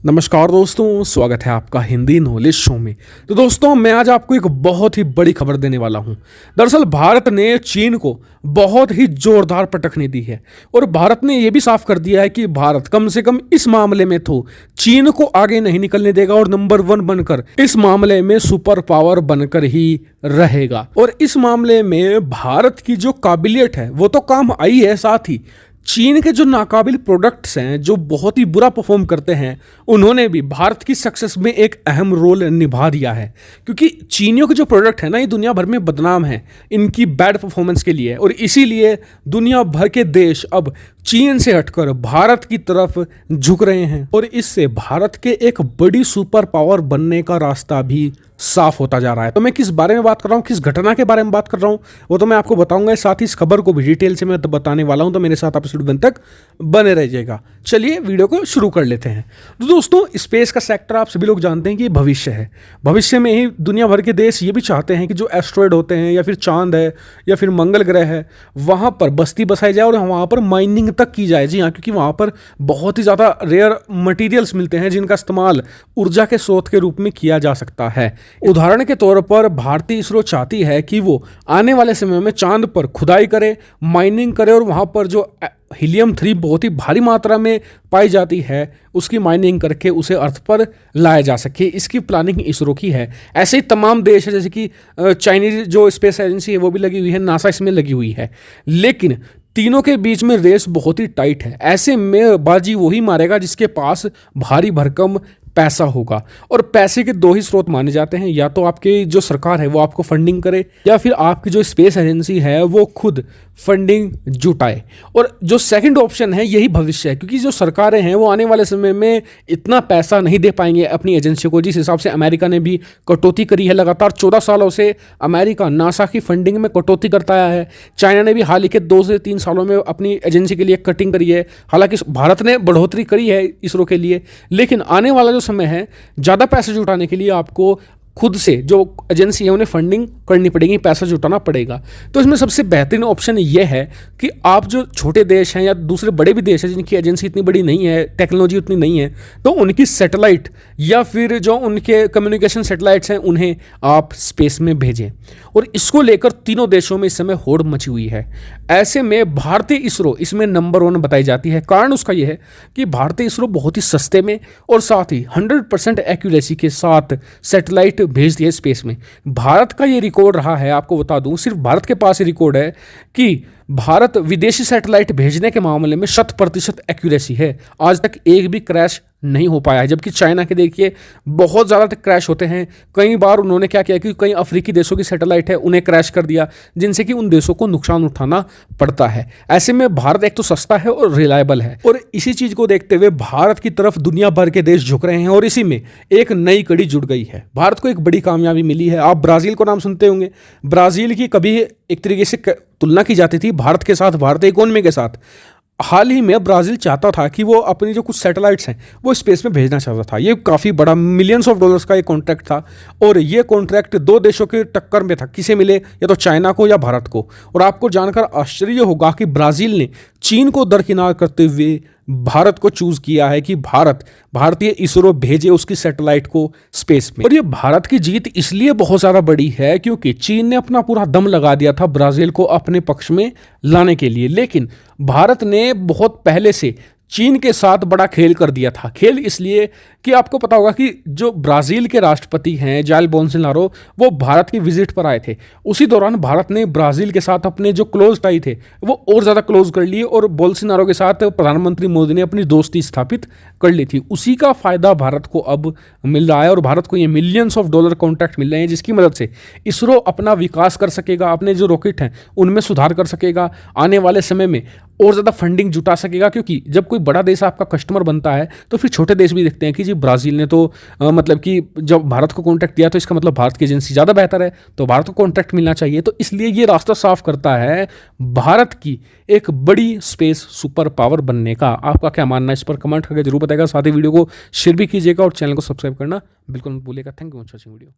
नमस्कार दोस्तों, स्वागत है आपका हिंदी नॉलेज शो में। तो दोस्तों, मैं आज आपको एक बहुत ही बड़ी खबर देने वाला हूं। दरअसल भारत ने चीन को बहुत ही जोरदार पटखनी दी है और भारत ने यह भी साफ कर दिया है कि भारत कम से कम इस मामले में तो चीन को आगे नहीं निकलने देगा और नंबर 1 बनकर इस मामले में सुपर पावर बनकर ही रहेगा। और इस मामले में भारत की जो काबिलियत है वो तो काम आई है, साथ ही चीन के जो नाकाबिल प्रोडक्ट्स हैं, जो बहुत ही बुरा परफॉर्म करते हैं, उन्होंने भी भारत की सक्सेस में एक अहम रोल निभा दिया है। क्योंकि चीनियों के जो प्रोडक्ट हैं ना, ये दुनिया भर में बदनाम हैं इनकी बैड परफॉर्मेंस के लिए, और इसीलिए दुनिया भर के देश अब चीन से हटकर भारत की तरफ झुक रहे हैं और इससे भारत के एक बड़ी सुपर पावर बनने का रास्ता भी साफ होता जा रहा है। तो मैं किस बारे में बात कर रहा हूँ, किस घटना के बारे में बात कर रहा हूँ, वो तो मैं आपको बताऊंगा। साथ ही इस खबर को भी डिटेल से मैं बताने वाला हूँ, तो मेरे साथ आप इस वीडियो तक बने रहिएगा। चलिए वीडियो को शुरू कर लेते हैं। तो दोस्तों, स्पेस का सेक्टर आप सभी लोग जानते हैं कि भविष्य है। भविष्य में ही दुनिया भर के देश ये भी चाहते हैं कि जो एस्ट्रॉयड होते हैं या फिर चांद है या फिर मंगल ग्रह है, वहाँ पर बस्ती बसाई जाए और वहाँ पर माइनिंग तक की जाए। जी हाँ, क्योंकि वहाँ पर बहुत ही ज़्यादा रेयर मटीरियल्स मिलते हैं जिनका इस्तेमाल ऊर्जा के स्रोत के रूप में किया जा सकता है। उदाहरण के तौर पर भारतीय इसरो चाहती है कि वो आने वाले समय में चांद पर खुदाई करे, माइनिंग करे और वहाँ पर जो हीलियम 3 बहुत ही भारी मात्रा में पाई जाती है उसकी माइनिंग करके उसे अर्थ पर लाया जा सके। इसकी प्लानिंग इसरो की है। ऐसे ही तमाम देश है, जैसे कि चाइनीज जो स्पेस एजेंसी है वो भी लगी हुई है, नासा इसमें लगी हुई है। लेकिन तीनों के बीच में रेस बहुत ही टाइट है। ऐसे में बाजी वही मारेगा जिसके पास भारी भरकम पैसा होगा। और पैसे के दो ही स्रोत माने जाते हैं, या तो आपकी जो सरकार है वो आपको फंडिंग करे या फिर आपकी जो स्पेस एजेंसी है वो खुद फंडिंग जुटाए। और जो सेकंड ऑप्शन है यही भविष्य है, क्योंकि जो सरकारें हैं वो आने वाले समय में इतना पैसा नहीं दे पाएंगे अपनी एजेंसी को। जिस हिसाब से अमेरिका ने भी कटौती करी है, लगातार 14 सालों से अमेरिका नासा की फंडिंग में कटौती करता आया है। चाइना ने भी हाल ही के 2 से 3 सालों में अपनी एजेंसी के लिए कटिंग करी है। हालांकि भारत ने बढ़ोतरी करी है इसरो के लिए, लेकिन आने वाला जो समय है, ज़्यादा पैसे जुटाने के लिए आपको खुद से जो एजेंसी है उन्हें फंडिंग करनी पड़ेगी, पैसा जुटाना पड़ेगा। तो इसमें सबसे बेहतरीन ऑप्शन ये है कि आप जो छोटे देश हैं या दूसरे बड़े भी देश हैं जिनकी एजेंसी इतनी बड़ी नहीं है, टेक्नोलॉजी उतनी नहीं है, तो उनकी सैटेलाइट या फिर जो उनके कम्युनिकेशन सैटेलाइट्स हैं उन्हें आप स्पेस में भेजें। और इसको लेकर तीनों देशों में इस समय होड़ मची हुई है। ऐसे में भारतीय इसरो इसमें नंबर 1 बताई जाती है। कारण उसका यह है कि भारतीय इसरो बहुत ही सस्ते में और साथ ही 100% एक्यूरेसी के साथ सैटेलाइट भेज दिया स्पेस में। भारत का ये रिकॉर्ड रहा है, आपको बता दूं, सिर्फ भारत के पास ये रिकॉर्ड है कि भारत विदेशी सैटेलाइट भेजने के मामले में 100% एक्यूरेसी है। आज तक एक भी क्रैश नहीं हो पाया है। जबकि चाइना के देखिए बहुत ज़्यादा क्रैश होते हैं। कई बार उन्होंने क्या किया कि कई अफ्रीकी देशों की सैटेलाइट है उन्हें क्रैश कर दिया, जिनसे कि उन देशों को नुकसान उठाना पड़ता है। ऐसे में भारत एक तो सस्ता है और रिलायबल है, और इसी चीज़ को देखते हुए भारत की तरफ दुनिया भर के देश झुक रहे हैं और इसी में एक नई कड़ी जुड़ गई है। भारत को एक बड़ी कामयाबी मिली है। आप ब्राज़ील को नाम सुनते होंगे। ब्राज़ील की कभी एक तरीके से तुलना की जाती थी भारत के साथ, भारतीय इकोनॉमी के साथ। हाल ही में ब्राज़ील चाहता था कि वो अपनी जो कुछ सैटेलाइट्स हैं वो स्पेस में भेजना चाहता था। ये काफ़ी बड़ा मिलियंस ऑफ डॉलर्स का एक कॉन्ट्रैक्ट था, और ये कॉन्ट्रैक्ट 2 देशों के टक्कर में था, किसे मिले, या तो चाइना को या भारत को। और आपको जानकर आश्चर्य होगा कि ब्राज़ील ने चीन को दरकिनार करते हुए भारत को चूज किया है कि भारतीय इसरो भेजे उसकी सैटेलाइट को स्पेस में। और ये भारत की जीत इसलिए बहुत ज़्यादा बड़ी है क्योंकि चीन ने अपना पूरा दम लगा दिया था ब्राज़ील को अपने पक्ष में लाने के लिए, लेकिन भारत ने बहुत पहले से चीन के साथ बड़ा खेल कर दिया था। खेल इसलिए कि आपको पता होगा कि जो ब्राज़ील के राष्ट्रपति हैं जाइर बोल्सोनारो, वो भारत की विजिट पर आए थे। उसी दौरान भारत ने ब्राज़ील के साथ अपने जो क्लोज टाई थे वो और ज़्यादा क्लोज कर लिए, और बोल्सोनारो के साथ प्रधानमंत्री मोदी ने अपनी दोस्ती स्थापित कर ली थी। उसी का फ़ायदा भारत को अब मिल रहा है, और भारत को ये मिलियंस ऑफ डॉलर कॉन्ट्रैक्ट मिल रहे हैं जिसकी मदद से इसरो अपना विकास कर सकेगा, अपने जो रॉकेट हैं उनमें सुधार कर सकेगा, आने वाले समय में और ज़्यादा फंडिंग जुटा सकेगा। क्योंकि जब कोई बड़ा देश आपका कस्टमर बनता है तो फिर छोटे देश भी देखते हैं कि जी ब्राज़ील ने तो मतलब कि जब भारत को कॉन्ट्रैक्ट दिया तो इसका मतलब भारत की एजेंसी ज़्यादा बेहतर है, तो भारत को कॉन्ट्रैक्ट मिलना चाहिए। तो इसलिए ये रास्ता साफ करता है भारत की एक बड़ी स्पेस सुपर पावर बनने का। आपका क्या मानना है इस पर कमेंट करके जरूर बताएगा। साथ ही वीडियो को शेयर भी कीजिएगा और चैनल को सब्सक्राइब करना बिल्कुल मत भूलिएगा। Thank you for watching video.